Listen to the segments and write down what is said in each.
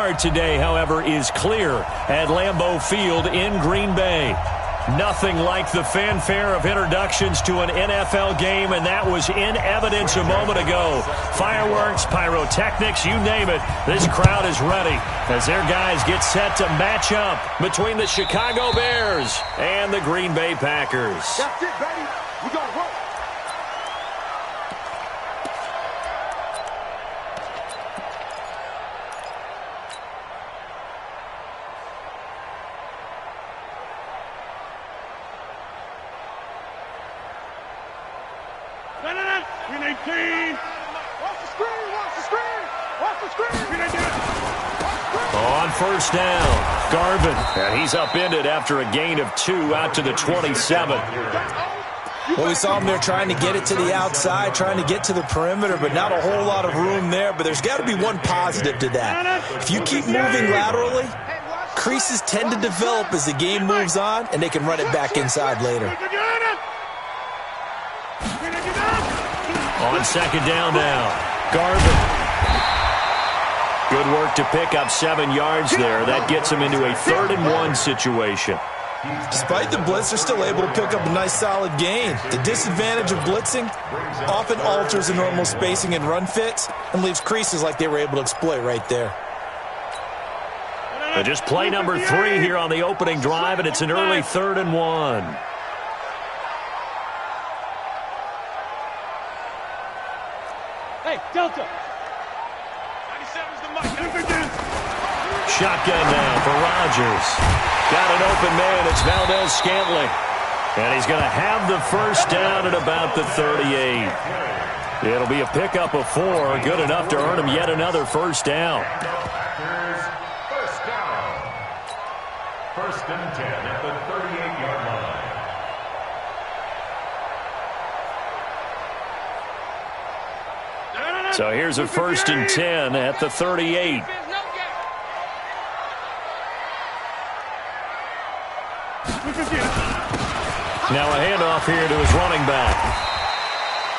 start today, however, is clear at Lambeau Field in Green Bay. Nothing like the fanfare of introductions to an NFL game, and that was in evidence a moment ago. Fireworks, pyrotechnics, you name it. This crowd is ready as their guys get set to match up between the Chicago Bears and the Green Bay Packers. That's it, baby. We gonna work. On first down, Garvin. And he's upended after a gain of 2 out to the 27. Well, we saw him there trying to get it to the outside, trying to get to the perimeter, but not a whole lot of room there. But there's got to be one positive to that. If you keep moving laterally, creases tend to develop as the game moves on, and they can run it back inside later. On second down now, Garvin. Good work to pick up 7 yards there. That gets him into a 3rd-and-1 situation. Despite the blitz, they're still able to pick up a nice solid gain. The disadvantage of blitzing often alters the normal spacing and run fits and leaves creases like they were able to exploit right there. But just play number 3 here on the opening drive, and it's an early 3rd-and-1. Hey, Delta. Shotgun now for Rodgers. Got an open man. It's Valdez-Scantling. And he's going to have the first down at about the 38. It'll be a pickup of 4. Good enough to earn him yet another first down. First down. 1st and 10 at the 38-yard line. So here's a 1st and 10 at the 38. Now a handoff here to his running back.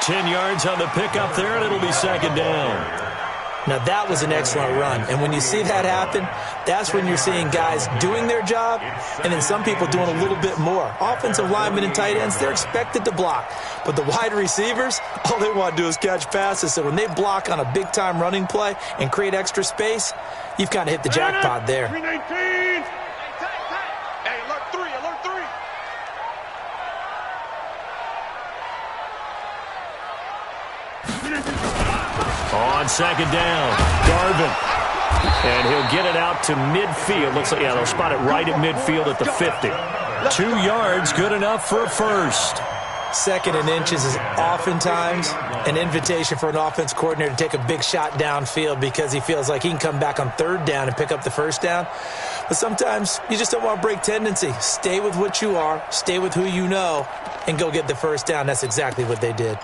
10 yards on the pickup there, and it'll be 2nd down. Now that was an excellent run, and when you see that happen, that's when you're seeing guys doing their job and then some people doing a little bit more. Offensive linemen and tight ends, they're expected to block, but the wide receivers, all they want to do is catch passes. So when they block on a big-time running play and create extra space, you've kind of hit the jackpot there. On 2nd down, Garvin. And he'll get it out to midfield. Looks like, yeah, they'll spot it right at midfield at the 50. 2 yards, good enough for a first. 2nd and inches is oftentimes an invitation for an offense coordinator to take a big shot downfield because he feels like he can come back on 3rd down and pick up the first down. But sometimes you just don't want to break tendency. Stay with what you are, stay with who you know, and go get the first down. That's exactly what they did.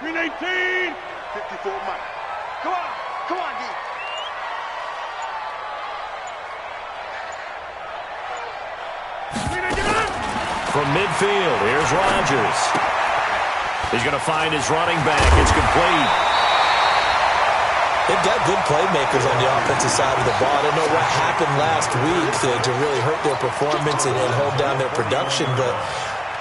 318. 54 Mike. Come on, D. From midfield, here's Rodgers. He's going to find his running back. It's complete. They've got good playmakers on the offensive side of the ball. I don't know what happened last week to really hurt their performance and hold down their production, but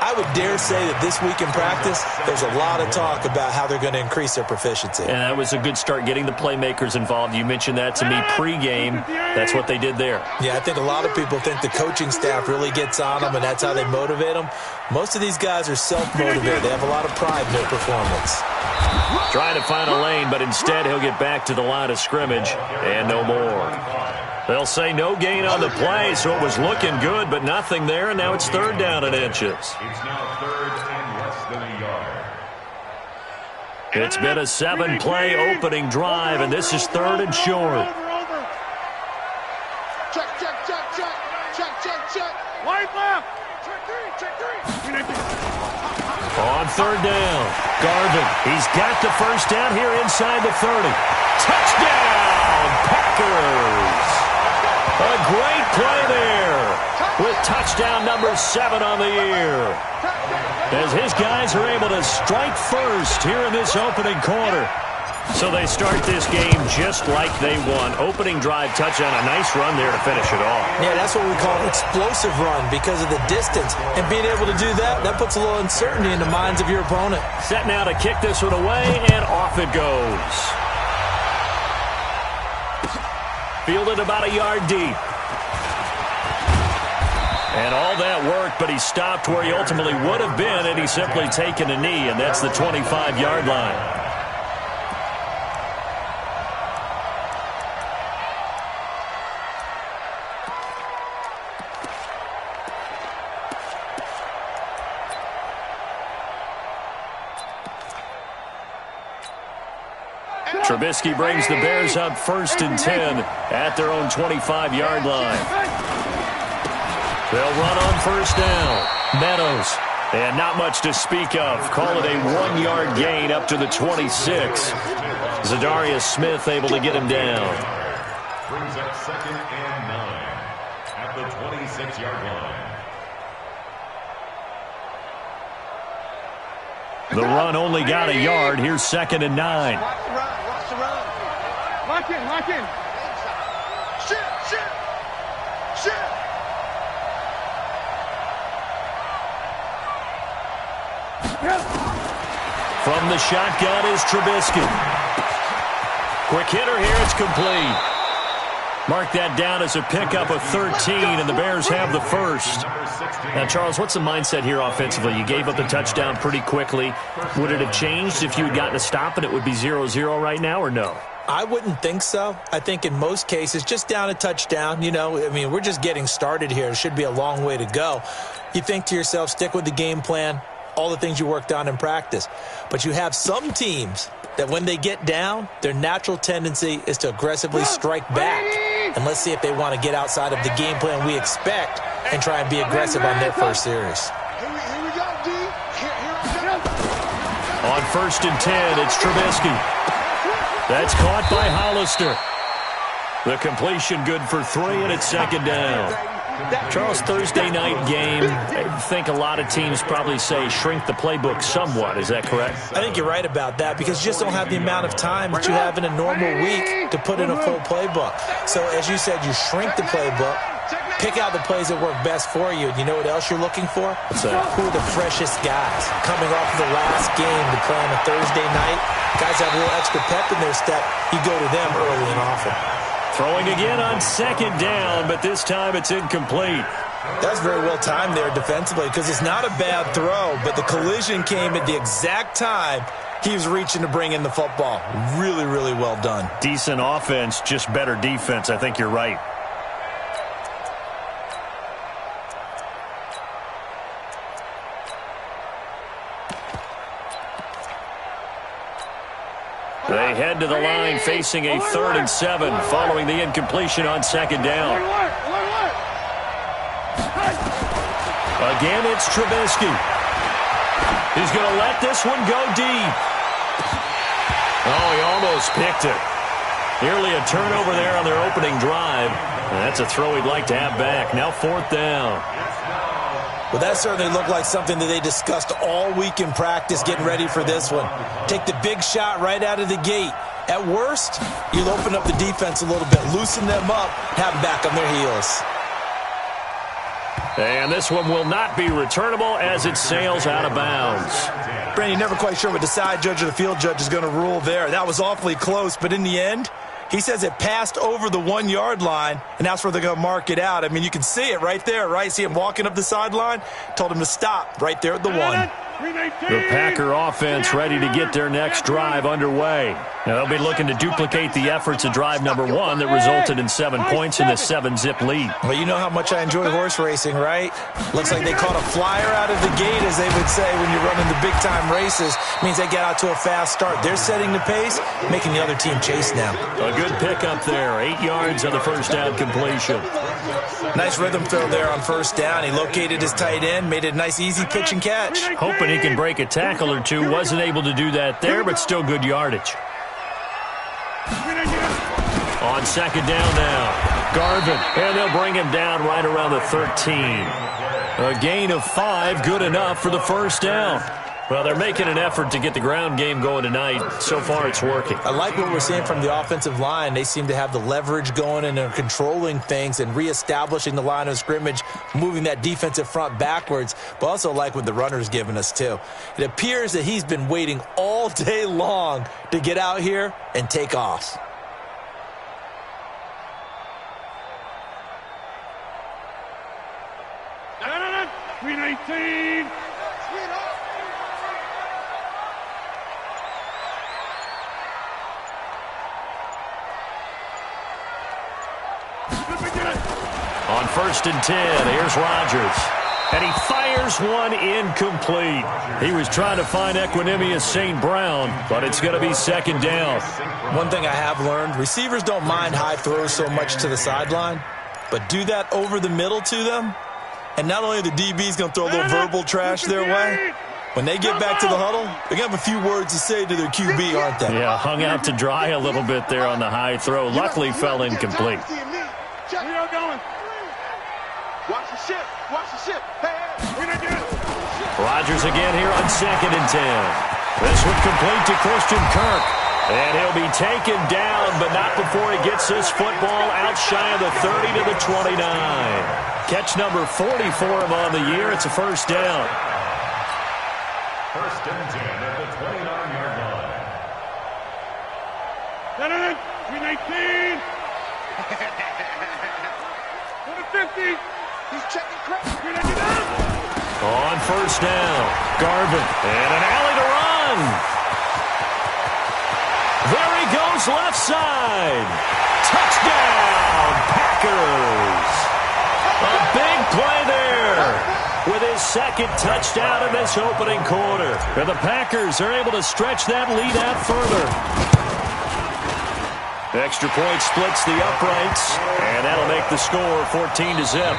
I would dare say that this week in practice, there's a lot of talk about how they're going to increase their proficiency. And that was a good start, getting the playmakers involved. You mentioned that to me pregame. That's what they did there. Yeah, I think a lot of people think the coaching staff really gets on them, and that's how they motivate them. Most of these guys are self-motivated. They have a lot of pride in their performance. Trying to find a lane, but instead he'll get back to the line of scrimmage and no more. They'll say no gain on the play, so it was looking good, but nothing there, and now it's 3rd down and inches. It's now 3rd and less than a yard. It's been a 7-play opening drive, and this is 3rd and short. Check. Wide left. Check 3. On 3rd down, Garvin. He's got the first down here inside the 30. Touchdown, Packers! A great play there with touchdown number 7 on the year. As his guys are able to strike first here in this opening quarter. So they start this game just like they won. Opening drive touchdown, a nice run there to finish it off. Yeah, that's what we call an explosive run because of the distance. And being able to do that puts a little uncertainty in the minds of your opponent. Set now to kick this one away, and off it goes. Fielded about a yard deep. And all that work, but he stopped where he ultimately would have been, and he's simply taken a knee, and that's the 25-yard line. Trubisky brings the Bears up 1st and 10 at their own 25-yard line. They'll run on 1st down. Meadows. And not much to speak of. Call it a 1-yard gain up to the 26. Zadarius Smith able to get him down. Brings up 2nd and 9 at the 26-yard line. The run only got a yard. Here's 2nd and 9. Lock in, lock in. Shit. From the shotgun is Trubisky. Quick hitter here. It's complete. Mark that down as a pickup of 13, and the Bears have the first. Now, Charles, what's the mindset here offensively? You gave up the touchdown pretty quickly. Would it have changed if you had gotten a stop and it would be 0-0 right now, or no? I wouldn't think so. I think in most cases, just down a touchdown, we're just getting started here. It should be a long way to go. You think to yourself, stick with the game plan, all the things you worked on in practice. But you have some teams that when they get down, their natural tendency is to aggressively strike back. And let's see if they want to get outside of the game plan we expect and try and be aggressive on their first series. Here we go, D. Here On 1st and 10, it's Trubisky. That's caught by Hollister. The completion good for 3, and it's 2nd down. Charles, Thursday night game, I think a lot of teams probably say shrink the playbook somewhat. Is that correct? I think you're right about that because you just don't have the amount of time that you have in a normal week to put in a full playbook. So, as you said, you shrink the playbook, pick out the plays that work best for you. And you know what else you're looking for? What's that? Who are the freshest guys coming off of the last game to play on a Thursday night? Guys have a little extra pep in their step. You go to them early and often. Throwing again on 2nd down, but this time it's incomplete. That's very well timed there defensively because it's not a bad throw, but the collision came at the exact time he was reaching to bring in the football. Really, really well done. Decent offense, just better defense. I think you're right. They head to the line facing a 3rd and 7 following the incompletion on 2nd down. Again, it's Trubisky. He's going to let this one go deep. Oh, he almost picked it. Nearly a turnover there on their opening drive. And that's a throw he'd like to have back. Now 4th down. Well, that certainly looked like something that they discussed all week in practice getting ready for this one. Take the big shot right out of the gate. At worst, you'll open up the defense a little bit, loosen them up, have them back on their heels. And this one will not be returnable as it sails out of bounds. Brandon, you're never quite sure what the side judge or the field judge is going to rule there. That was awfully close, but in the end, he says it passed over the 1-yard line, and that's where they're going to mark it out. I mean, you can see it right there, right? See him walking up the sideline? Told him to stop right there at the 1. The Packer offense ready to get their next drive underway. Now, they'll be looking to duplicate the efforts of drive number 1 that resulted in 7 points in the 7-zip lead. Well, you know how much I enjoy horse racing, right? Looks like they caught a flyer out of the gate, as they would say when you're running the big-time races. Means they get out to a fast start. They're setting the pace, making the other team chase now. A good pickup there. 8 yards on the 1st down completion. Nice rhythm throw there on 1st down. He located his tight end, made it a nice, easy pitch and catch. Hoping he can break a tackle or two. Wasn't able to do that there, but still good yardage. On second down now, Garvin, and they'll bring him down right around the 13. A gain of 5, good enough for the first down. Well, they're making an effort to get the ground game going tonight. So far, it's working. I like what we're seeing from the offensive line. They seem to have the leverage going, and they're controlling things and reestablishing the line of scrimmage, moving that defensive front backwards, but also like what the runner's giving us, too. It appears that he's been waiting all day long to get out here and take off. On 1st and 10, here's Rodgers. And he fires one incomplete. He was trying to find Equanimous St. Brown, but it's going to be second down. One thing I have learned, receivers don't mind high throws so much to the sideline, but do that over the middle to them, and not only are the DBs going to throw a little verbal trash their way, when they get back to the huddle, they're going to have a few words to say to their QB, aren't they? Yeah, hung out to dry a little bit there on the high throw. Luckily, fell incomplete. Watch the ship. Watch the ship. Rodgers again here on 2nd and 10. This one complete to Christian Kirk. And he'll be taken down, but not before he gets this football out shy of the 30 to the 29. Catch number 40 for him on the year. It's a first down. 1st and 10 at the 29-yard line. 319. 50. He's checking Craig. On 1st down, Garvin, and an alley to run. There he goes left side. Touchdown, Packers. A big play there with his 2nd touchdown in this opening quarter. And the Packers are able to stretch that lead out further. Extra point splits the uprights, and that'll make the score 14-0.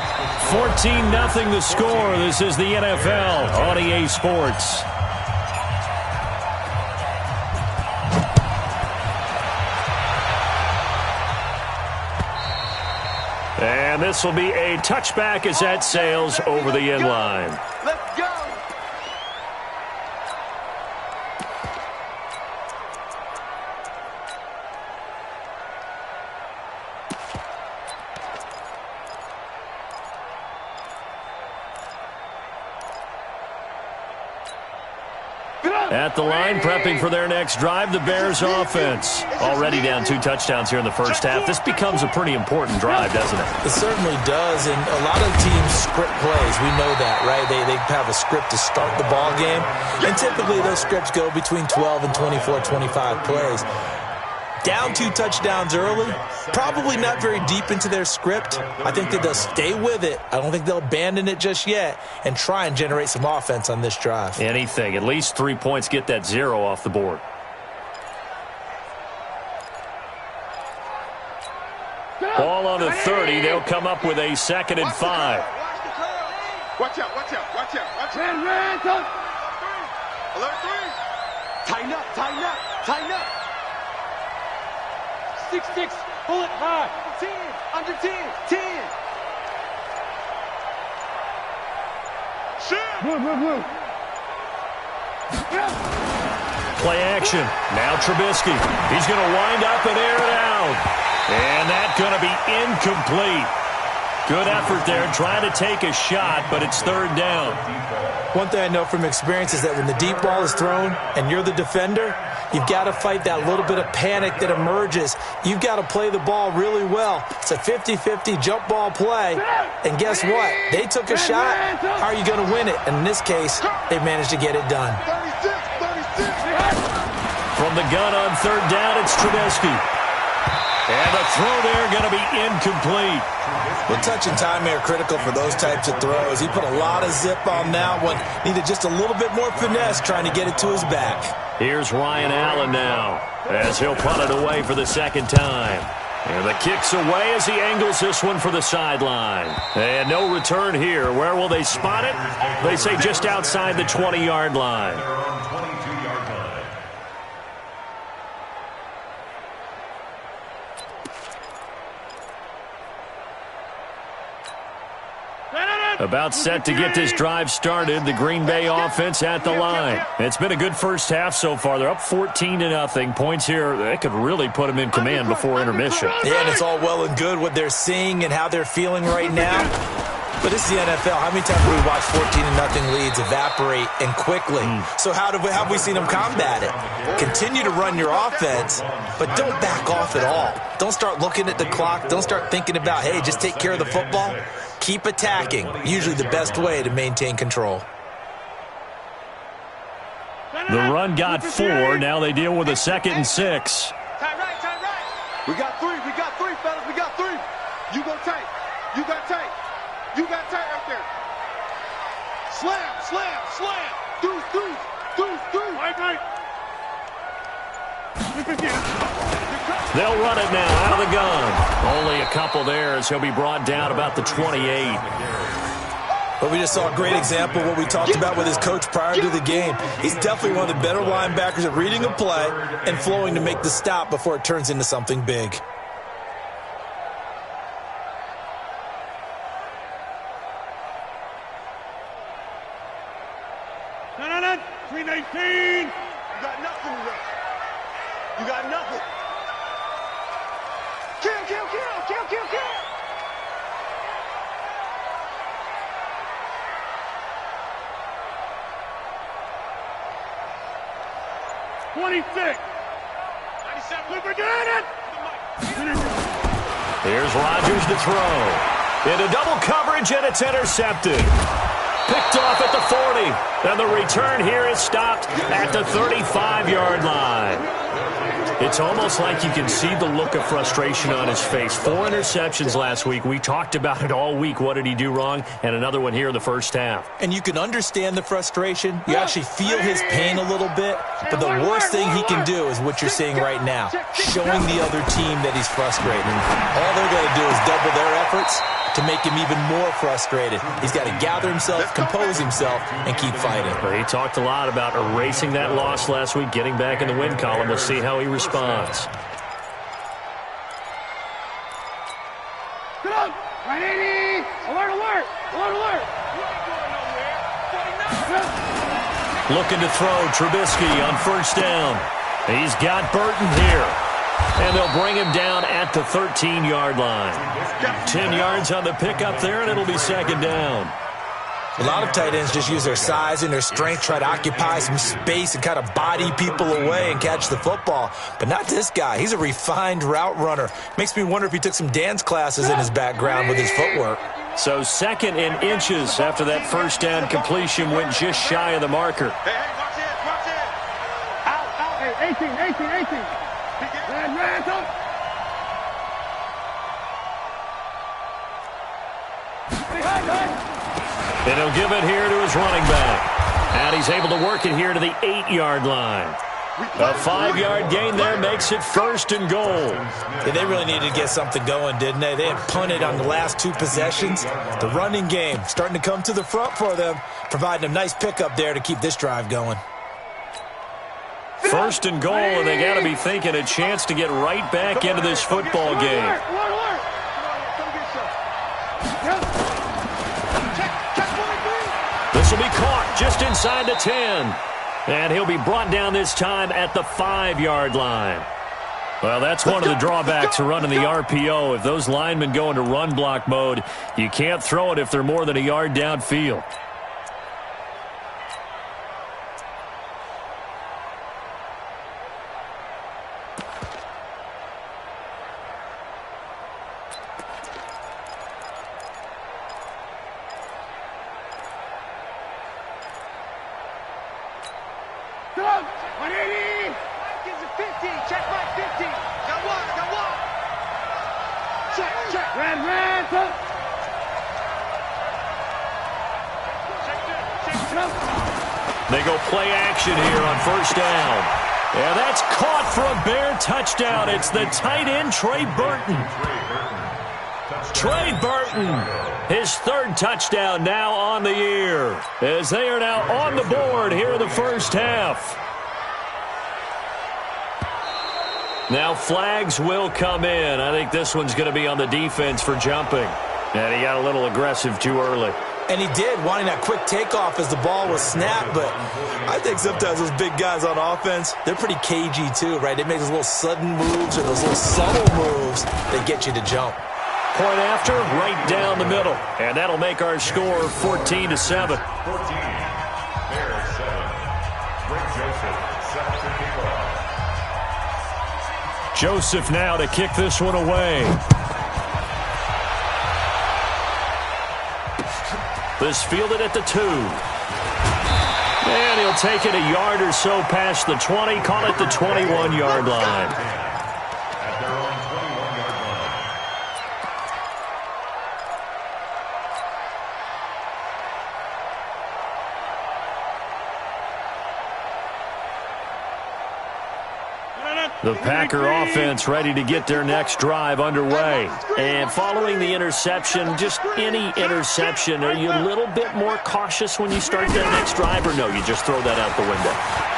14-0 the score. This is the NFL on EA Sports. And this will be a touchback as that sails over the end line. Let's go. At the line, prepping for their next drive, the Bears offense. Already down 2 touchdowns here in the first half. This becomes a pretty important drive, doesn't it? It certainly does, and a lot of teams script plays. We know that, right? They have a script to start the ball game, and typically those scripts go between 12 and 24, 25 plays. Down 2 touchdowns early, probably not very deep into their script. I think that they'll stay with it. I don't think they'll abandon it just yet and try and generate some offense on this drive. Anything. At least 3 points, get that 0 off the board. Ball on the 30. They'll come up with a 2nd and 5. Watch out, watch out, watch out, watch out. Alert 3. Tighten up, tighten up, tighten up. 6-6, pull it high. 10, under 10, 10. Shit. Play action. Now Trubisky. He's going to wind up and air it out. And that's going to be incomplete. Good effort there, trying to take a shot, but it's 3rd down. One thing I know from experience is that when the deep ball is thrown and you're the defender, you've got to fight that little bit of panic that emerges. You've got to play the ball really well. It's a 50-50 jump ball play. And guess what? They took a shot. How are you going to win it? And in this case, they managed to get it done. 36. From the gun on 3rd down, it's Trubisky. And the throw there going to be incomplete. Well, touch and time are critical for those types of throws. He put a lot of zip on that one. Needed just a little bit more finesse trying to get it to his back. Here's Ryan Allen now as he'll punt it away for the 2nd time. And the kick's away as he angles this one for the sideline. And no return here. Where will they spot it? They say just outside the 20-yard line. About set to get this drive started. The Green Bay offense at the line. It's been a good first half so far. They're up 14-0. Points here, they could really put them in command before intermission. Yeah, and it's all well and good what they're seeing and how they're feeling right now. But this is the NFL. How many times have we watched 14-0 leads evaporate and quickly? So how have we seen them combat it? Continue to run your offense, but don't back off at all. Don't start looking at the clock. Don't start thinking about, hey, just take care of the football. Keep attacking. Usually the best way to maintain control. The run got 4. Now they deal with a 2nd and 6. Tight right. We got 3, fellas. We got 3. You go tight. You got tight. You got tight right there. Slam. Deuce. Right. They'll run it now out of the gun. Only a couple there as he'll be brought down about the 28. But we just saw a great example of what we talked about with his coach prior to the game. He's definitely one of the better linebackers at reading a play and flowing to make the stop before it turns into something big. No. 319. You got nothing, Rick. You got nothing. Kill. 26. 97. We forget it. Here's Rodgers to throw. Into double coverage, and it's intercepted. Picked off at the 40. And the return here is stopped at the 35-yard line. It's almost like you can see the look of frustration on his face. 4 interceptions last week. We talked about it all week. What did he do wrong? And another one here in the first half. And you can understand the frustration. You actually feel his pain a little bit. But the worst thing he can do is what you're seeing right now, showing the other team that he's frustrated. All they're going to do is double their efforts to make him even more frustrated. He's got to gather himself, compose himself, and keep fighting. Well, he talked a lot about erasing that loss last week, getting back in the win column. We'll see how he responds. Get up! 180! Alert! Looking to throw, Trubisky on first down. He's got Burton here. And they'll bring him down at the 13-yard line. 10 yards on the pickup there, and it'll be 2nd down. A lot of tight ends just use their size and their strength, try to occupy some space and kind of body people away and catch the football. But not this guy. He's a refined route runner. Makes me wonder if he took some dance classes in his background with his footwork. So 2nd and inches after that first down completion went just shy of the marker. Hey, watch it! Out! Hey, 18! And he'll give it here to his running back. And he's able to work it here to the 8-yard line. A 5-yard gain there makes it 1st and goal. Yeah, they really needed to get something going, didn't they? They had punted on the last 2 possessions. The running game starting to come to the front for them, providing a nice pickup there to keep this drive going. 1st and goal, and they got to be thinking a chance to get right back into this football game. This will be caught just inside the 10. And he'll be brought down this time at the 5-yard line. Well, that's one of the drawbacks of running the RPO. If those linemen go into run block mode, you can't throw it if they're more than a yard downfield. They go play action here on first down. And that's caught for a Bear touchdown. It's the tight end, Trey Burton. Trey Burton, his 3rd touchdown now on the year, as they are now on the board here in the first half. Now flags will come in. I think this one's going to be on the defense for jumping. And he got a little aggressive too early. And he did, wanting that quick takeoff as the ball was snapped. But I think sometimes those big guys on offense, they're pretty cagey too, right? They make those little sudden moves or those little subtle moves that get you to jump. Point after, right down the middle. And that'll make our score 14-7. 14. Bears 7. Greg Joseph set to kick off. Joseph now to kick this one away. This fielded at the 2. And he'll take it a yard or so past the 20, call it the 21-yard line. At their own 21-yard line. The Packer offense ready to get their next drive underway. And following the interception, just any interception, are you a little bit more cautious when you start that next drive, or no, you just throw that out the window?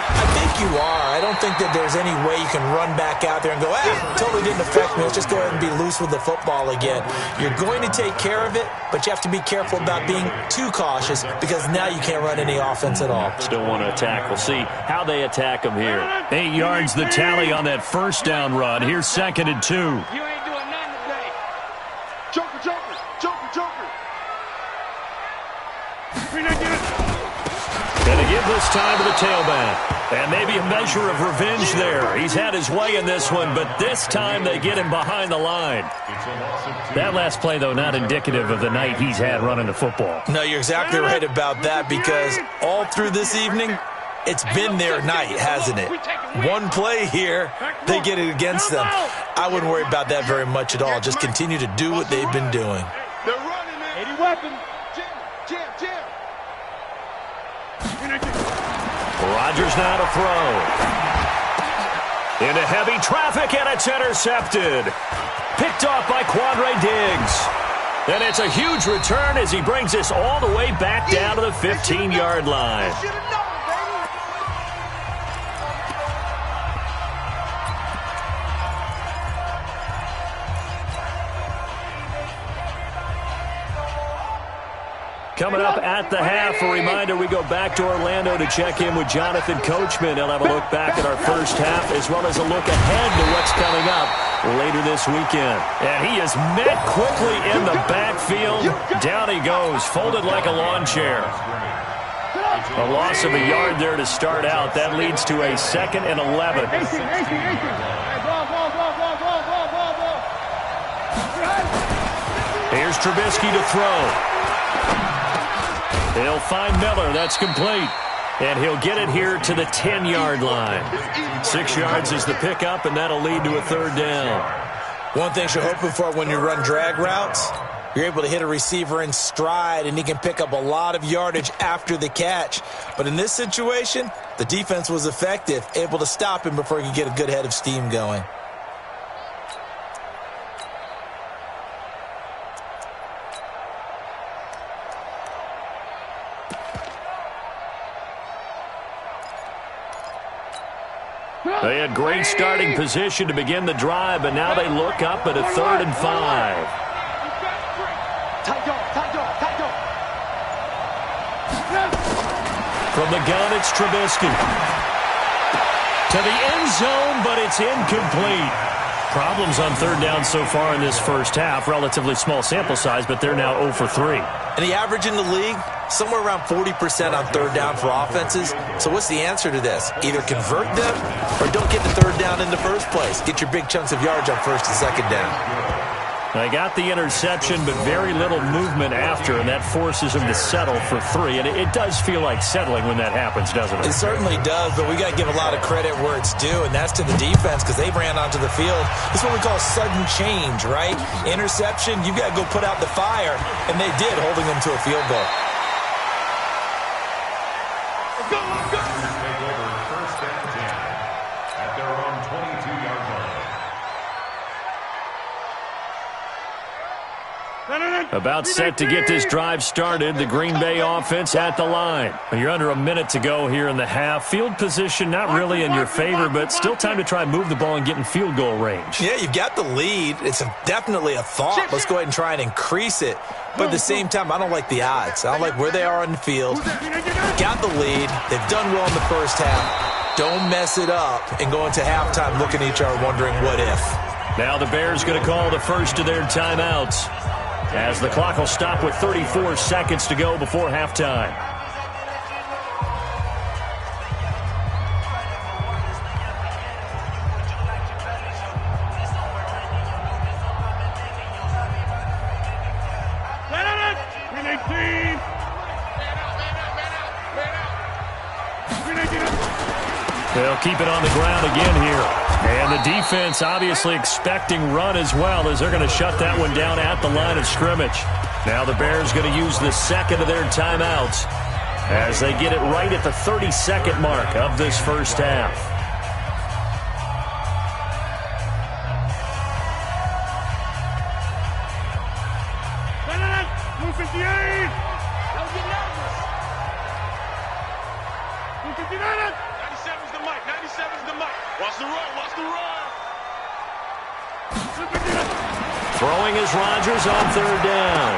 I think you are. I don't think that there's any way you can run back out there and go, totally didn't affect me. Let's just go ahead and be loose with the football again. You're going to take care of it, but you have to be careful about being too cautious because now you can't run any offense at all. Still want to attack. We'll see how they attack them here. 8 yards the tally on that first down run. Here's 2nd and 2. You ain't doing nothing today. Joker, Joker, Joker, Joker. And to give this time to the tailback. And maybe a measure of revenge there. He's had his way in this one, but this time they get him behind the line. That last play, though, not indicative of the night he's had running the football. No, you're exactly right about that because all through this evening, it's been their night, hasn't it? One play here, they get it against them. I wouldn't worry about that very much at all. Just continue to do what they've been doing. They're running, man. 80 weapons. Jam. Rodgers now to throw. Into heavy traffic, and it's intercepted. Picked off by Quandre Diggs. And it's a huge return as he brings us all the way back down to the 15-yard line. Coming up at the half, a reminder, we go back to Orlando to check in with Jonathan Coachman. He'll have a look back at our first half as well as a look ahead to what's coming up later this weekend. And he is met quickly in the backfield. Down he goes, folded like a lawn chair. A loss of a yard there to start out. That leads to a 2nd and 11. Here's Trubisky to throw. He'll find Miller. That's complete. And he'll get it here to the 10-yard line. 6 yards is the pickup, and that'll lead to a 3rd down. One thing you're hoping for when you run drag routes, you're able to hit a receiver in stride, and he can pick up a lot of yardage after the catch. But in this situation, the defense was effective, able to stop him before he could get a good head of steam going. They had great starting position to begin the drive, but now they look up at a 3rd and 5. From the gun, it's Trubisky. To the end zone, but it's incomplete. Problems on 3rd down so far in this first half. Relatively small sample size, but they're now 0 for 3. And the average in the league, somewhere around 40% on 3rd down for offenses. So what's the answer to this? Either convert them or don't get the 3rd down in the first place. Get your big chunks of yards on 1st and 2nd down. They got the interception, but very little movement after, and that forces them to settle for 3. And it does feel like settling when that happens, doesn't it? It certainly does, but we got to give a lot of credit where it's due, and that's to the defense because they ran onto the field. This is what we call sudden change, right? Interception, you got to go put out the fire, and they did, holding them to a field goal. About set to get this drive started. The Green Bay offense at the line. You're under a minute to go here in the half. Field position not really in your favor, but still time to try and move the ball and get in field goal range. Yeah, you've got the lead. It's definitely a thought. Let's go ahead and try and increase it. But at the same time, I don't like the odds. I don't like where they are on the field. Got the lead. They've done well in the first half. Don't mess it up and go into halftime looking at each other wondering what if. Now the Bears going to call the first of their timeouts, as the clock will stop with 34 seconds to go before halftime. They'll keep it on the ground again here. And the defense obviously expecting run as well, as they're going to shut that one down at the line of scrimmage. Now the Bears going to use the second of their timeouts as they get it right at the 30-second mark of this first half. Throwing is Rodgers on third down.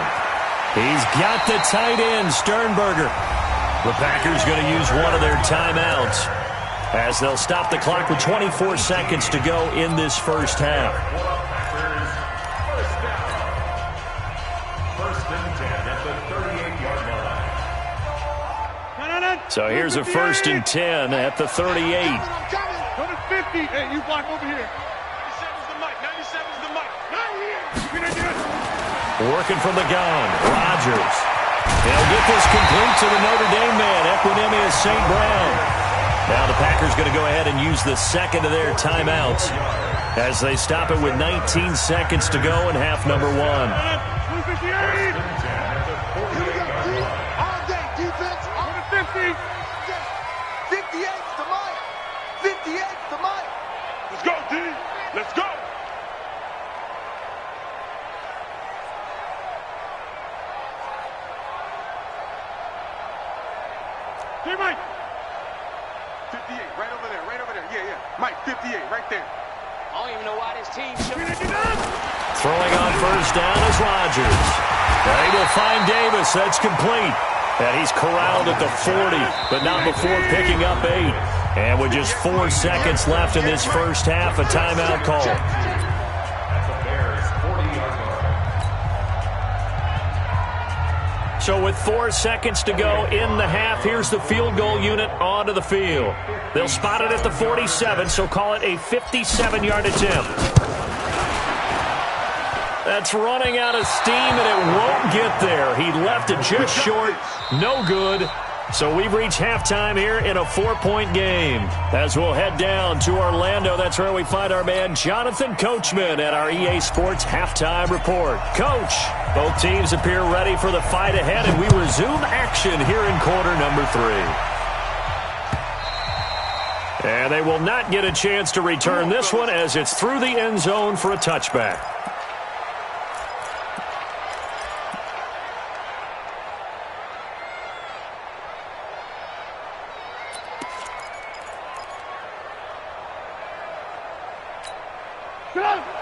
He's got the tight end, Sternberger. The Packers going to use one of their timeouts as they'll stop the clock with 24 seconds to go in this first half. First and 10 at the 38-yard line. So here's a first and 10 at the 38. Go to 50. Hey, you block over here. Working from the gun, Rodgers. They'll get this complete to the Notre Dame man, Equinemius St. Brown. Now the Packers going to go ahead and use the second of their timeouts as they stop it with 19 seconds to go in half number one. All day, defense. All to 50. 58 to Mike. 58 to Mike. Let's go, D. Let's go. Hey, Mike. 58, right over there, right over there. Yeah, yeah. Mike, 58, right there. I don't even know why this team Throwing on first down is Rodgers. They will find Davis. That's complete. And he's corralled at the 40, but not before picking up 8. And with just 4 seconds left in this first half, a timeout call. So with 4 seconds to go in the half, here's the field goal unit onto the field. They'll spot it at the 47, so call it a 57-yard attempt. That's running out of steam, and it won't get there. He left it just short. No good. So we've reached halftime here in a 4-point game. As we'll head down to Orlando, that's where we find our man Jonathan Coachman at our EA Sports Halftime Report. Coach, both teams appear ready for the fight ahead, and we resume action here in quarter number 3. And they will not get a chance to return this one as it's through the end zone for a touchback.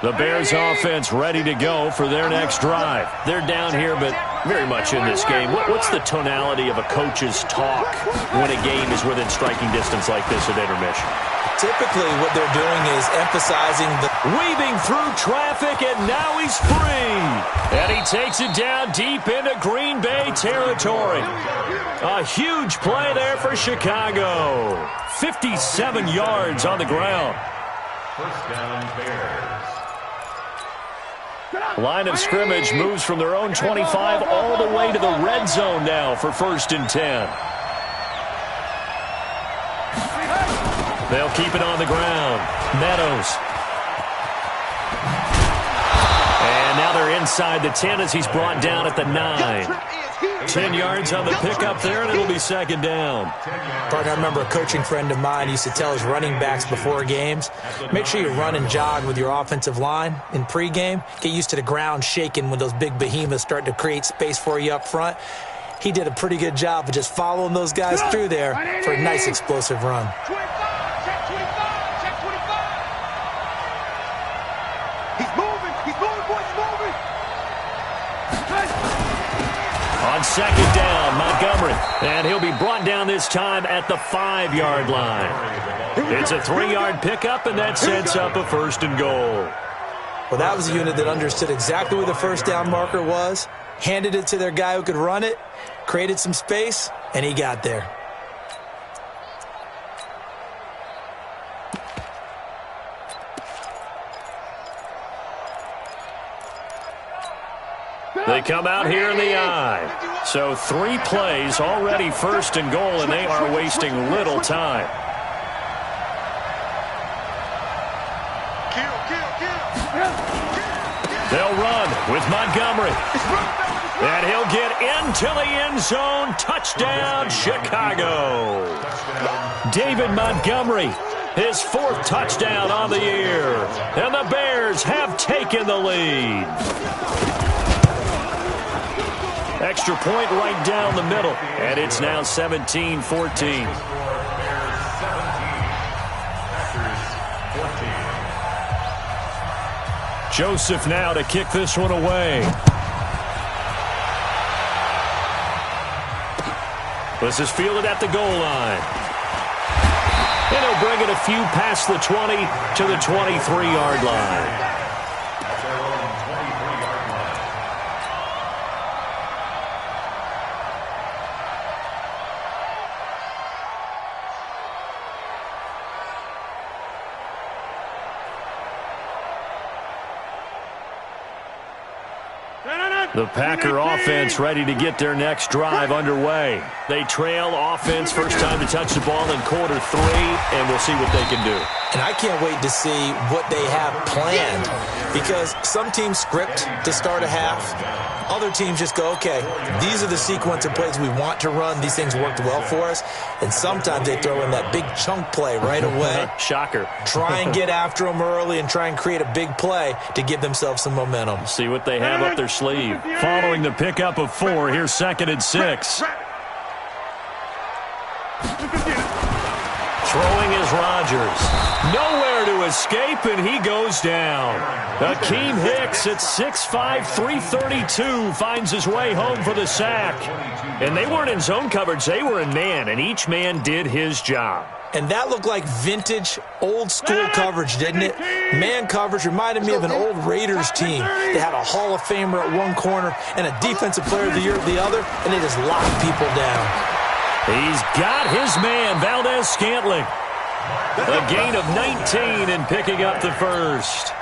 The Bears offense ready to go for their next drive. They're down here, but very much in this game. What's the tonality of a coach's talk when a game is within striking distance like this at intermission? Typically what they're doing is emphasizing the weaving through traffic, and now he's free. And he takes it down deep into Green Bay territory. A huge play there for Chicago. 57 yards on the ground. First down, Bears. Line of scrimmage moves from their own 25 all the way to the red zone now for first and 10. They'll keep it on the ground. Meadows. And now they're inside the 10 as he's brought down at the 9. 10 yards on the pickup there, and it'll be second down. Partner, I remember a coaching friend of mine used to tell his running backs before games, make sure you run and jog with your offensive line in pregame. Get used to the ground shaking when those big behemoths start to create space for you up front. He did a pretty good job of just following those guys through there for a nice explosive run. On second down, Montgomery. And he'll be brought down this time at the 5-yard line. It's a 3-yard pickup, and that sets up a first and goal. Well, that was a unit that understood exactly where the first down marker was, handed it to their guy who could run it, created some space, and he got there. They come out here in the eye. So 3 plays, already first and goal, and they are wasting little time. They'll run with Montgomery. And he'll get into the end zone. Touchdown, Chicago. David Montgomery, his 4th touchdown on the year. And the Bears have taken the lead. Extra point right down the middle. And it's now 17-14. Joseph now to kick this one away. This is fielded at the goal line. And he'll bring it a few past the 20 to the 23-yard line. The Packer offense ready to get their next drive underway. They trail offense, first time to touch the ball in quarter 3, and we'll see what they can do. And I can't wait to see what they have planned, because some teams script to start a half. Other teams just go, okay, these are the sequence of plays we want to run. These things worked well for us. And sometimes they throw in that big chunk play right away. Shocker. Try and get after them early and try and create a big play to give themselves some momentum. See what they have up their sleeve. Following the pickup of 4, here's 2nd and 6. Throwing is Rodgers. Nowhere to escape, and he goes down. Akeem Hicks at 6'5", 332 finds his way home for the sack. And they weren't in zone coverage. They were in man, and each man did his job. And that looked like vintage, old-school coverage, didn't it? Man coverage reminded me of an old Raiders team. They had a Hall of Famer at one corner and a Defensive Player of the Year at the other, and they just locked people down. He's got his man, Valdez-Scantling. A gain of 19 and picking up the first.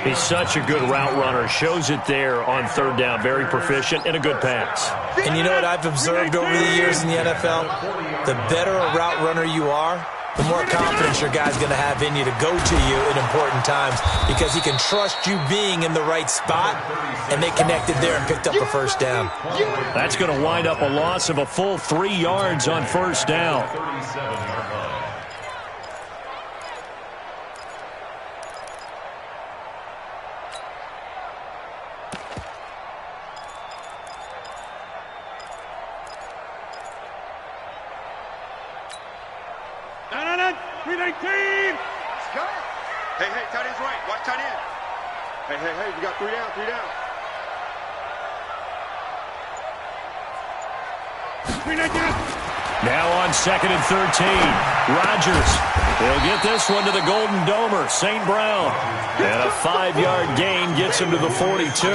He's such a good route runner. Shows it there on 3rd down. Very proficient and a good pass. And you know what I've observed over the years in the NFL? The better a route runner you are, the more confidence your guy's going to have in you to go to you in important times, because he can trust you being in the right spot, and they connected there and picked up a first down. That's going to wind up a loss of a full 3 yards on first down. Hey, tight end's right. Watch tight end. Hey, we got 3 down, 3 down. Now on 2nd and 13. Rodgers. He'll get this one to the Golden Domer, St. Brown. And a 5-yard gain gets him to the 42.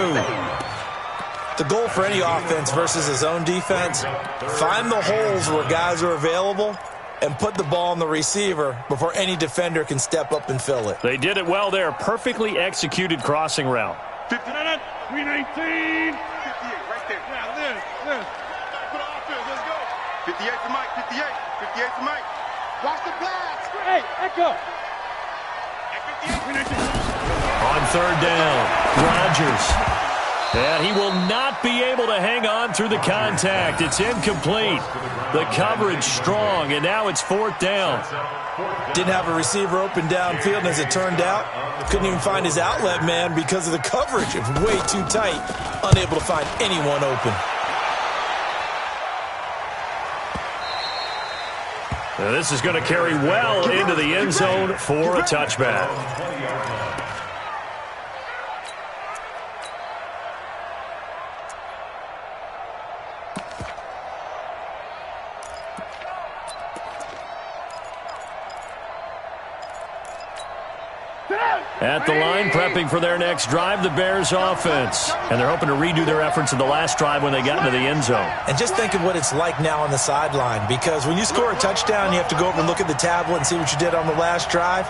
The goal for any offense versus his own defense, find the holes where guys are available and put the ball on the receiver before any defender can step up and fill it. They did it well there. Perfectly executed crossing route. 59, 319. 58, right there. Yeah, this. Put on offense, let's go. 58 to Mike, 58. 58 to Mike. Watch the blast. Hey, echo. On 3rd down, Rodgers. And he will not be able to hang on through the contact. It's incomplete. The coverage strong, and now it's 4th down. Didn't have a receiver open downfield, and as it turned out, couldn't even find his outlet man because of the coverage. It was way too tight, unable to find anyone open. Now this is going to carry well into the end zone for a touchback. At the line, prepping for their next drive, the Bears offense. And they're hoping to redo their efforts in the last drive when they got into the end zone. And just think of what it's like now on the sideline, because when you score a touchdown, you have to go over and look at the tablet and see what you did on the last drive.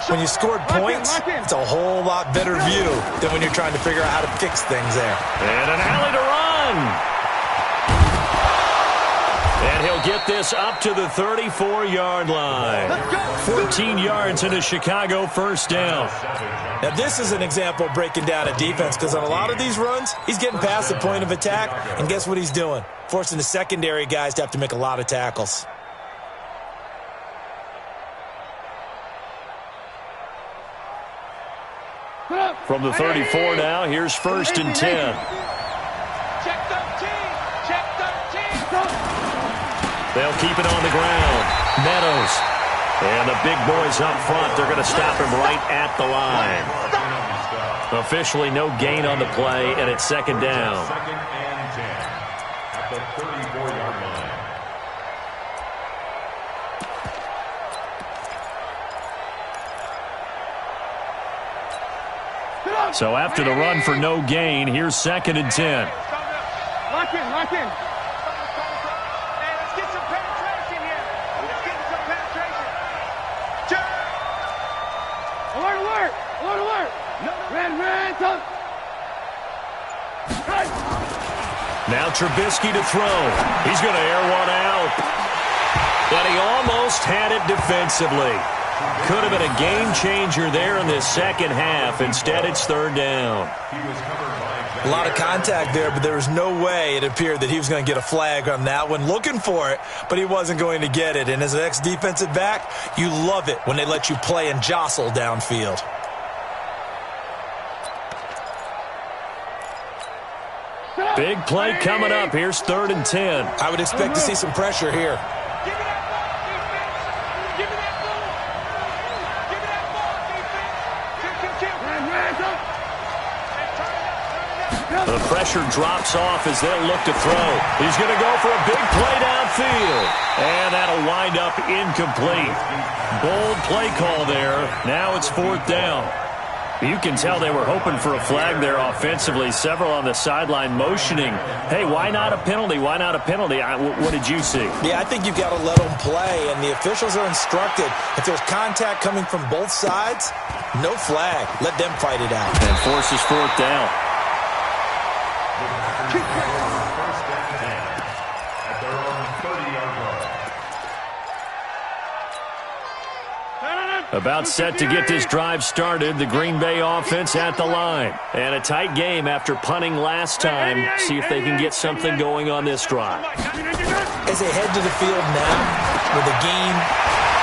When you scored points, it's a whole lot better view than when you're trying to figure out how to fix things there. And an alley to run. And he'll get this up to the 34-yard line. 14 yards and a Chicago first down. Now, this is an example of breaking down a defense, because on a lot of these runs, he's getting past the point of attack, and guess what he's doing? Forcing the secondary guys to have to make a lot of tackles. From the 34 now, here's 1st and 10. Check 13. Check 13. They'll keep it on the ground. Meadows. And the big boys up front, they're going to stop him right at the line. Officially no gain on the play, and it's 2nd down. 2nd and 10 at the 34-yard line. So after the run for no gain, here's 2nd and 10. Lock in, lock in. Hey, let's get some penetration here. Let's get some penetration. Alert, alert, alert, alert. Red, up. Now Trubisky to throw. He's going to air one out. But he almost had it defensively. Could have been a game changer there in this second half. Instead, it's 3rd down. A lot of contact there, but there was no way it appeared that he was going to get a flag on that one. Looking for it, but he wasn't going to get it. And as an ex-defensive back, you love it when they let you play and jostle downfield. Big play coming up. Here's 3rd and 10. I would expect to see some pressure here. Give me that ball, defense. Give me that ball. Give me that ball, defense. The pressure drops off as they'll look to throw. He's going to go for a big play downfield. And that'll wind up incomplete. Bold play call there. Now it's 4th down. You can tell they were hoping for a flag there offensively. Several on the sideline motioning, hey, why not a penalty? Why not a penalty? What did you see? Yeah, I think you've got to let them play, and the officials are instructed. If there's contact coming from both sides, no flag. Let them fight it out. And forces 4th down. First and 10 at their own 30-yard line. About set to get this drive started, the Green Bay offense at the line. And a tight game after punting last time. See if they can get something going on this drive. As they head to the field now, with the game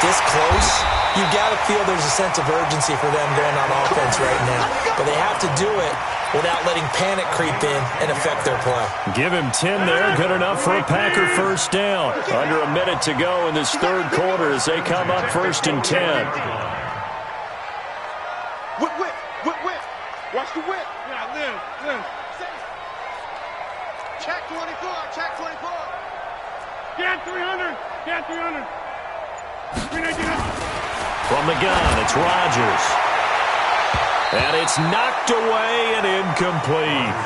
this close, you've got to feel there's a sense of urgency for them going on offense right now. But they have to do it without letting panic creep in and affect their play. Give him 10 there. Good enough for a Packer first down. Under a minute to go in this 3rd quarter as they come up 1st and 10. Whip. Watch the whip. Yeah, live. Check 24, check 24. Get 300. 399. From the gun, it's Rodgers. And it's knocked away and incomplete.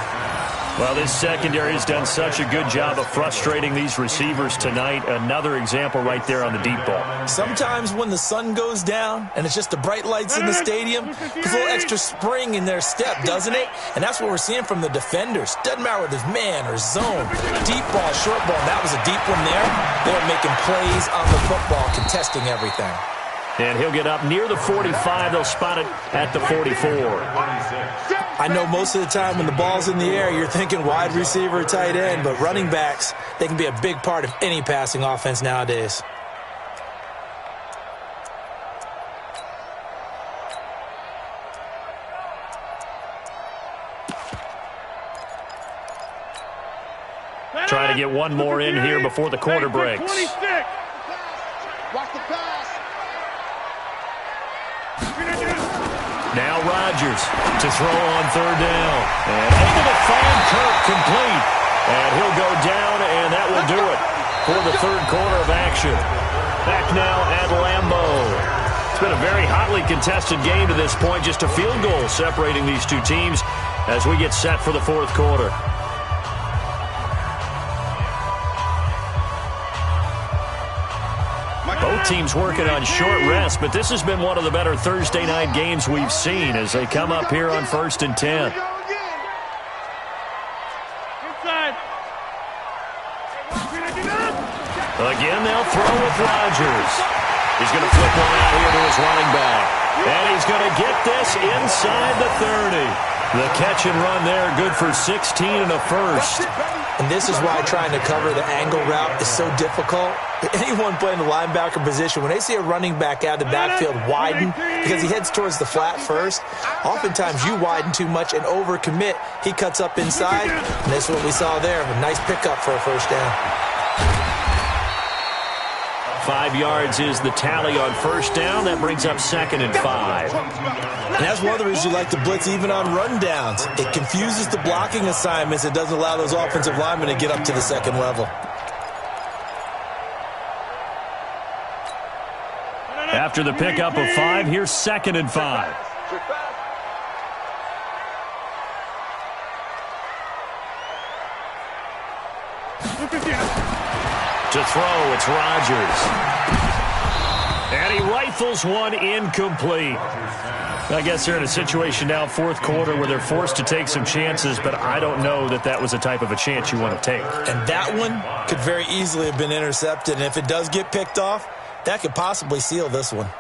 Well, this secondary has done such a good job of frustrating these receivers tonight. Another example right there on the deep ball. Sometimes when the sun goes down and it's just the bright lights in the stadium, there's a little extra spring in their step, doesn't it? And that's what we're seeing from the defenders. Doesn't matter whether it's man or zone, deep ball, short ball. That was a deep one there. They were making plays on the football, contesting everything. And he'll get up near the 45. They'll spot it at the 44. I know most of the time when the ball's in the air, you're thinking wide receiver, tight end, but running backs, they can be a big part of any passing offense nowadays. Try to get one more in here before the quarter breaks. Watch the pass. Now Rodgers to throw on third down. And able to find Kirk complete. And he'll go down, and that will do it for the third quarter of action. Back now at Lambeau. It's been a very hotly contested game to this point. Just a field goal separating these two teams as we get set for the fourth quarter. Both teams working on short rest, but this has been one of the better Thursday night games we've seen as they come up here on 1st and 10. Inside. Again, they'll throw with Rodgers. He's going to flip one out here to his running back. And he's going to get this inside the 30. The catch and run there, good for 16 and a first. And this is why trying to cover the angle route is so difficult. Anyone playing the linebacker position, when they see a running back out of the backfield widen because he heads towards the flat first, oftentimes you widen too much and overcommit. He cuts up inside, and this is what we saw there. A nice pickup for a first down. 5 yards is the tally on first down. That brings up 2nd and 5. And that's one of the reasons you like to blitz even on rundowns. It confuses the blocking assignments. It doesn't allow those offensive linemen to get up to the second level. After the pickup of 5, here's 2nd and 5. To throw, it's Rodgers. And he rifles one incomplete. I guess they're in a situation now, fourth quarter, where they're forced to take some chances, but I don't know that that was the type of a chance you want to take. And that one could very easily have been intercepted, and if it does get picked off, that could possibly seal this one.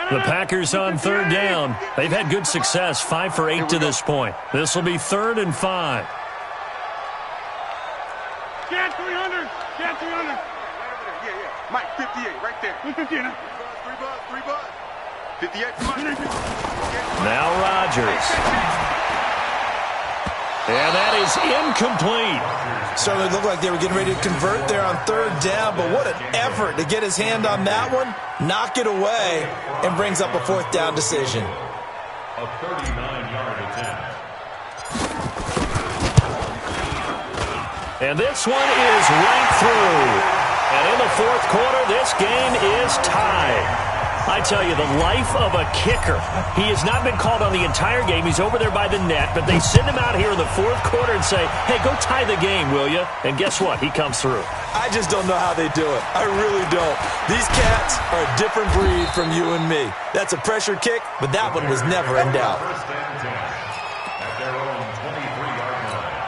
The Packers on third down. They've had good success, 5 for 8 to this point. This will be 3rd and 5. Get 300. Get 300. Yeah. Mike, 58, right there. 350. 3 buzz. 58 for Mike. Now Rodgers. And that is incomplete. Certainly looked like they were getting ready to convert there on third down, but what an effort to get his hand on that one, knock it away, and brings up a 4th down decision. A 39-yard attempt. And this one is right through. And in the fourth quarter, this game is tied. I tell you, the life of a kicker. He has not been called on the entire game. He's over there by the net, but they send him out here in the fourth quarter and say, hey, go tie the game, will you? And guess what? He comes through. I just don't know how they do it. I really don't. These cats are a different breed from you and me. That's a pressure kick, but that one was never in doubt. 1st and 10 at their own 23-yard line.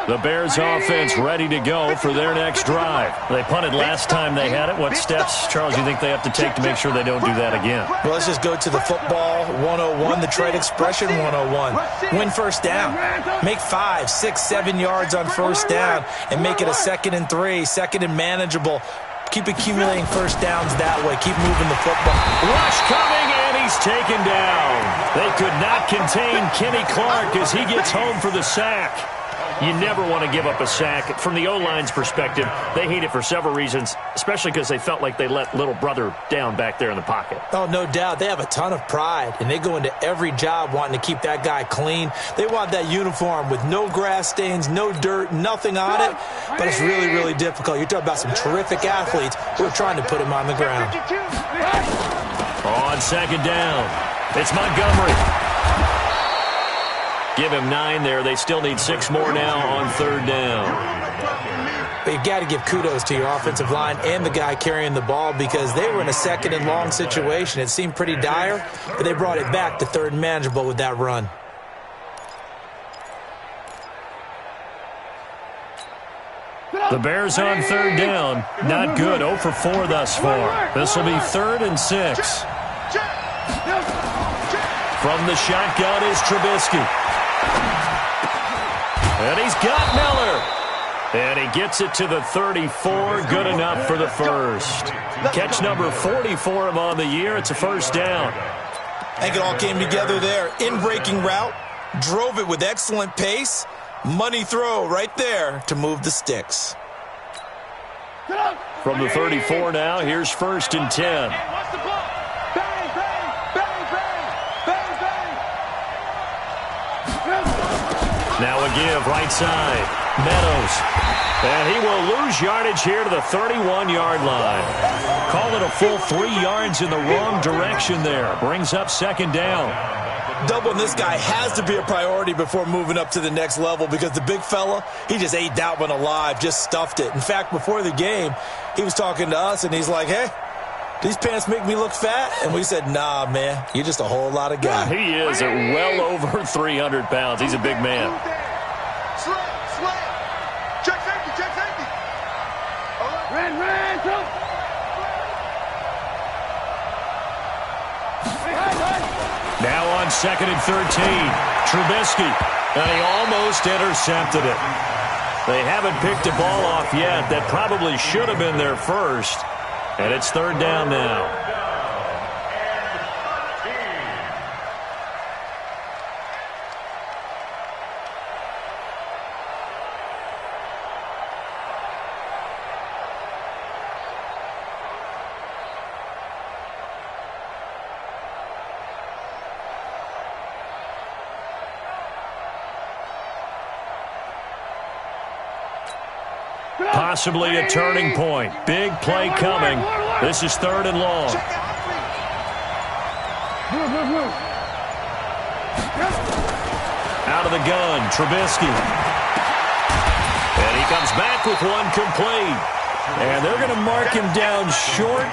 The Bears offense ready to go for their next drive. They punted last time they had it. What steps, Charles, you think they have to take to make sure they don't do that again? Well, let's just go to the football 101, the trade expression 101. Win first down. Make 5, 6, 7 yards on first down and make it a 2nd and 3, 2nd and manageable. Keep accumulating first downs that way. Keep moving the football. Rush coming, and he's taken down. They could not contain Kenny Clark as he gets home for the sack. You never want to give up a sack. From the O-line's perspective, they hate it for several reasons, especially because they felt like they let little brother down back there in the pocket. Oh, no doubt. They have a ton of pride, and they go into every job wanting to keep that guy clean. They want that uniform with no grass stains, no dirt, nothing on it, but it's really, really difficult. You're talking about some terrific athletes who are trying to put him on the ground. On 2nd down, it's Montgomery. Give him 9 there. They still need 6 more now on 3rd down. But you got to give kudos to your offensive line and the guy carrying the ball because they were in a 2nd and long situation. It seemed pretty dire, but they brought it back to 3rd and manageable with that run. The Bears on 3rd down. Not good. 0 for 4 thus far. This will be 3rd and 6. From the shotgun is Trubisky. And he's got Miller. And he gets it to the 34. Good enough for the first. Catch number 40 for him on the year. It's a 1st down. I think it all came together there. In-breaking route. Drove it with excellent pace. Money throw right there to move the sticks. From the 34 now, here's 1st and 10. Now a give, right side. Meadows. And he will lose yardage here to the 31-yard line. Call it a full 3 yards in the wrong direction there. Brings up 2nd down. Doubling this guy has to be a priority before moving up to the next level because the big fella, he just ate that one alive, just stuffed it. In fact, before the game, he was talking to us, and he's like, hey, these pants make me look fat? And we said, nah, man, you're just a whole lot of guy. He is well over 300 pounds. He's a big man. Slay. Check safety. Ran, Now on 2nd and 13, Trubisky, and he almost intercepted it. They haven't picked a ball off yet. That probably should have been their first, and it's 3rd down now. Possibly a turning point. Big play coming. This is 3rd and long. Out of the gun, Trubisky. And he comes back with one complete. And they're going to mark him down short,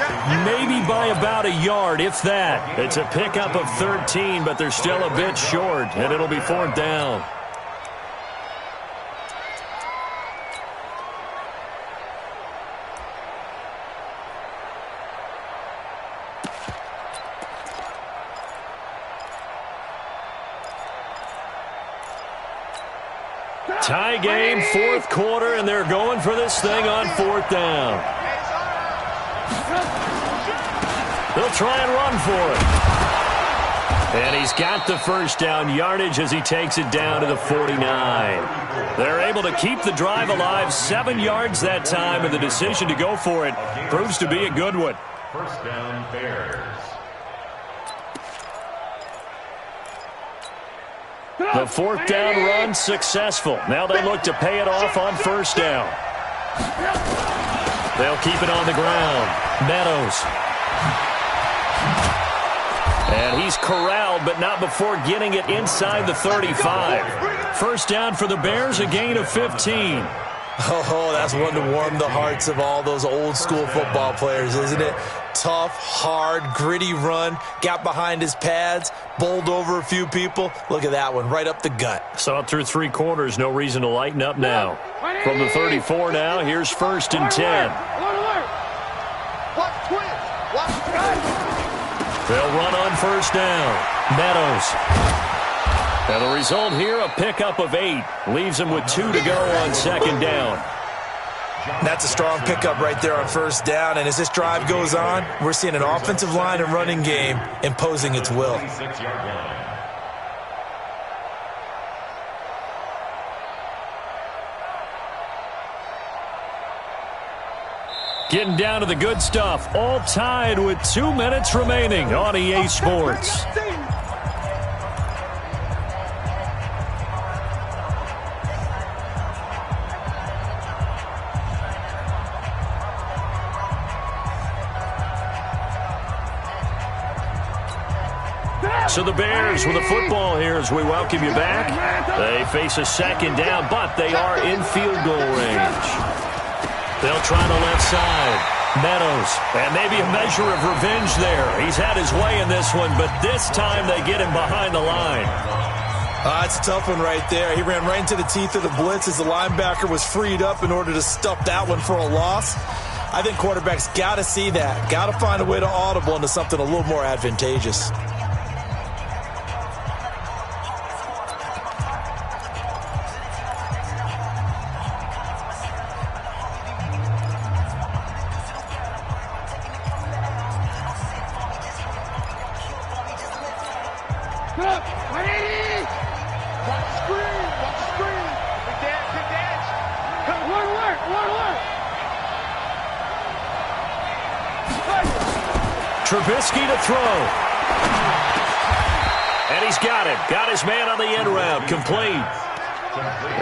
maybe by about a yard, if that. It's a pickup of 13, but they're still a bit short, and it'll be 4th down. Tie game, 4th quarter, and they're going for this thing on 4th down. They'll try and run for it. And he's got the 1st down yardage as he takes it down to the 49. They're able to keep the drive alive, 7 yards that time, and the decision to go for it proves to be a good one. 1st down, Bears. The 4th down run successful. Now they look to pay it off on 1st down. They'll keep it on the ground. Meadows. And he's corralled, but not before getting it inside the 35. 1st down for the Bears, a gain of 15. Oh, that's one to warm the hearts of all those old-school football players, isn't it? Tough, hard, gritty run, got behind his pads, bowled over a few people. Look at that one, right up the gut. Saw it through 3 quarters, no reason to lighten up now. From the 34 now, here's 1st and 10. They'll run on 1st down. Meadows. And the result here, a pickup of 8. Leaves them with 2 to go on 2nd down. That's a strong pickup right there on 1st down. And as this drive goes on, we're seeing an offensive line and running game imposing its will. Getting down to the good stuff. All tied with 2 minutes remaining on EA Sports. So the Bears with the football here as we welcome you back. They face a second down, but they are in field goal range. They'll try the left side. Meadows, and maybe a measure of revenge there. He's had his way in this one, but this time they get him behind the line. It's a tough one right there. He ran right into the teeth of the blitz as the linebacker was freed up in order to stuff that one for a loss. I think quarterbacks got to see that. Got to find a way to audible into something a little more advantageous. Trubisky to throw. And he's got it. Got his man on the end route. Complete.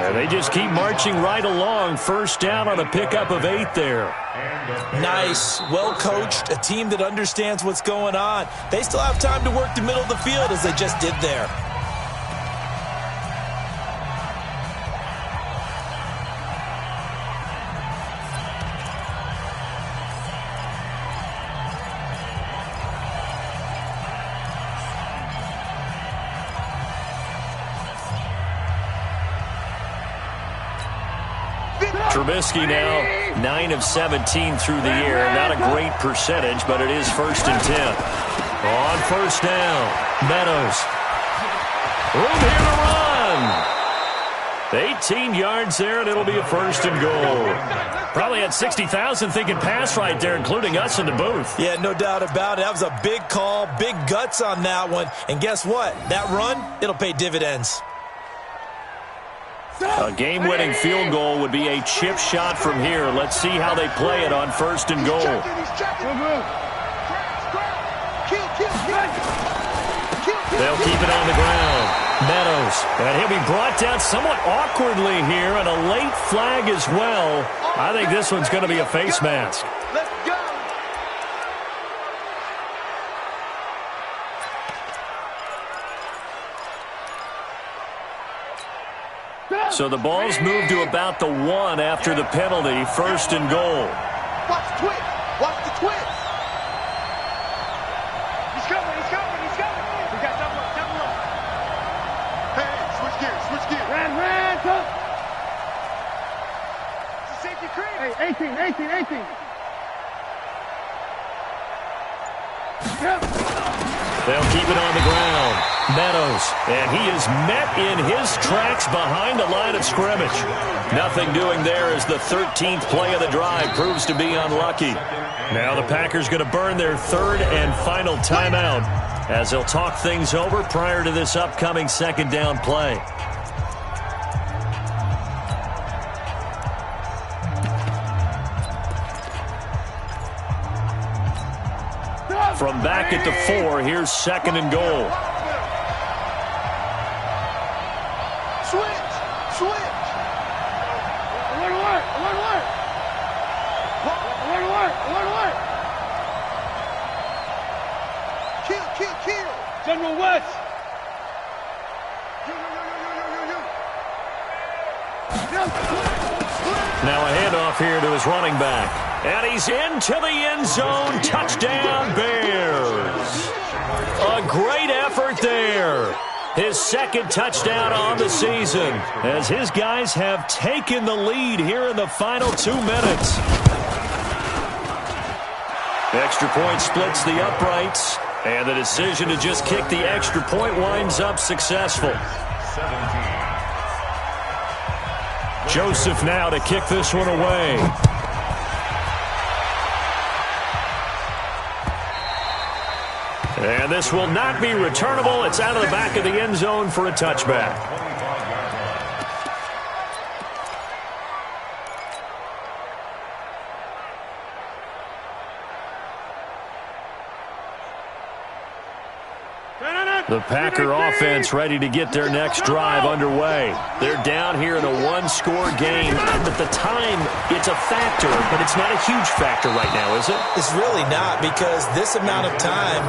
And they just keep marching right along. First down on a pickup of 8 there. Nice. Well coached. A team that understands what's going on. They still have time to work the middle of the field as they just did there. Trubisky now 9 of 17 through the air. Not a great percentage, but it is 1st and 10. On first down, Meadows. Room here to run. 18 yards there, and it'll be a 1st and goal. Probably had 60,000 thinking pass right there, including us in the booth. Yeah, no doubt about it. That was a big call, big guts on that one. And guess what? That run, it'll pay dividends. A game-winning field goal would be a chip shot from here. Let's see how they play it on 1st and goal. They'll keep it on the ground. Meadows, and he'll be brought down somewhat awkwardly here, and a late flag as well. I think this one's going to be a face mask. Let's go. So the ball's moved to about the 1 after the penalty. 1st and goal. Watch the twist. Watch the twist. He's coming. He's coming. He's coming. We got double up. Double up. Hey, switch gears. Switch gears. Ran. Come. It's a safety cream. Hey, 18. They'll keep it on the ground. Meadows, and he is met in his tracks behind the line of scrimmage. Nothing doing there as the 13th play of the drive proves to be unlucky. Now the Packers going to burn their 3rd and final timeout as they'll talk things over prior to this upcoming 2nd down play. From back at the 4, here's 2nd and goal. Switch. Kill. General West. Now a handoff here to his running back. And he's into the end zone. Touchdown, Bears. A great effort there. His 2nd touchdown on the season as his guys have taken the lead here in the final 2 minutes. Extra point splits the uprights, and the decision to just kick the extra point winds up successful. 17. Joseph now to kick this one away. And this will not be returnable. It's out of the back of the end zone for a touchback. No. The Packer offense ready to get their next drive underway. They're down here in a one-score game. At the time, it's a factor, but it's not a huge factor right now, is it? It's really not, because this amount of time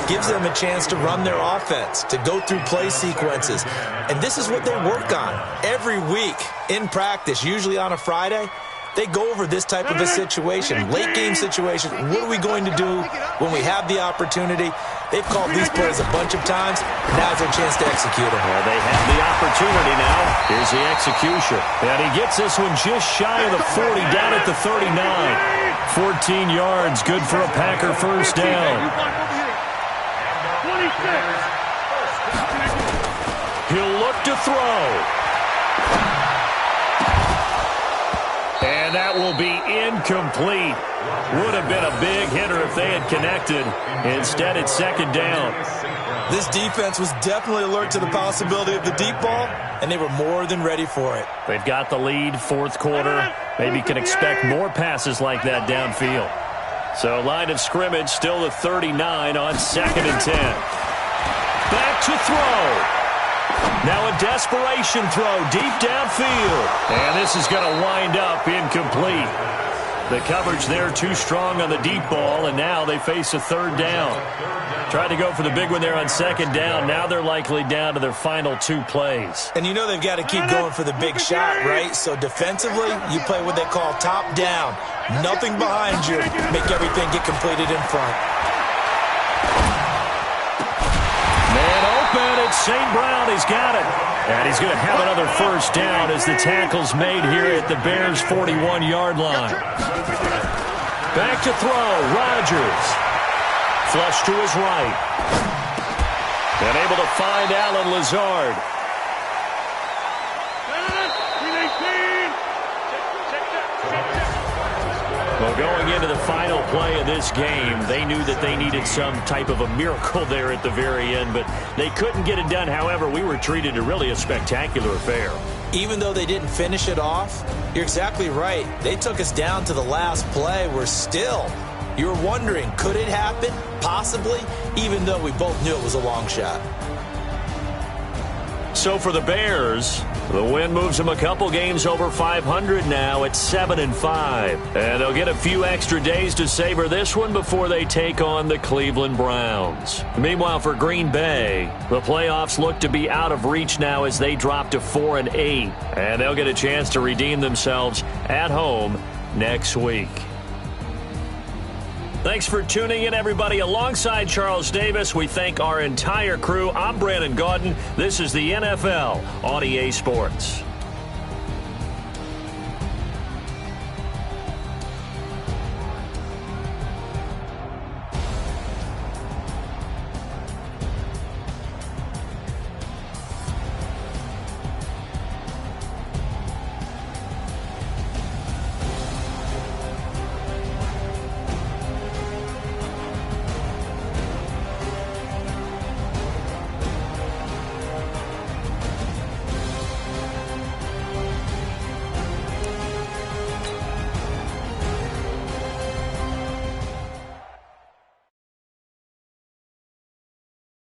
gives them a chance to run their offense, to go through play sequences. And this is what they work on every week in practice, usually on a Friday. They go over this type of a situation, late-game situation. What are we going to do when we have the opportunity? They've called these plays a bunch of times. Now's their chance to execute them. Well, they have the opportunity now. Here's the execution. And he gets this one just shy of the 40, down at the 39. 14 yards, good for a Packer first down. 26. He'll look to throw. And that will be incomplete. Would have been a big hitter if they had connected. Instead, it's second down. This defense was definitely alert to the possibility of the deep ball, and they were more than ready for it. They've got the lead, fourth quarter. Maybe can expect more passes like that downfield. So line of scrimmage still the 39 on 2nd and 10. Back to throw. Now a desperation throw deep downfield. And this is going to wind up incomplete. The coverage there too strong on the deep ball, and now they face a third down. Tried to go for the big one there on second down. Now they're likely down to their final two plays. And you know they've got to keep going for the big shot, right? So defensively, you play what they call top down. Nothing behind you. Make everything get completed in front. Man open, it's St. Brown. He's got it. And he's going to have another first down as the tackle's made here at the Bears' 41-yard line. Back to throw, Rodgers. Flush to his right. And able to find Allen Lazard. Well, going into the final play of this game, they knew that they needed some type of a miracle there at the very end, but they couldn't get it done. However, we were treated to really a spectacular affair. Even though they didn't finish it off, you're exactly right. They took us down to the last play. We're still, you're wondering, could it happen? Possibly, even though we both knew it was a long shot. So for the Bears, the win moves them a couple games over 500 now at 7-5. And they'll get a few extra days to savor this one before they take on the Cleveland Browns. Meanwhile, for Green Bay, the playoffs look to be out of reach now as they drop to 4-8. And they'll get a chance to redeem themselves at home next week. Thanks for tuning in, everybody. Alongside Charles Davis, we thank our entire crew. I'm Brandon Gaudin. This is the NFL on EA Sports.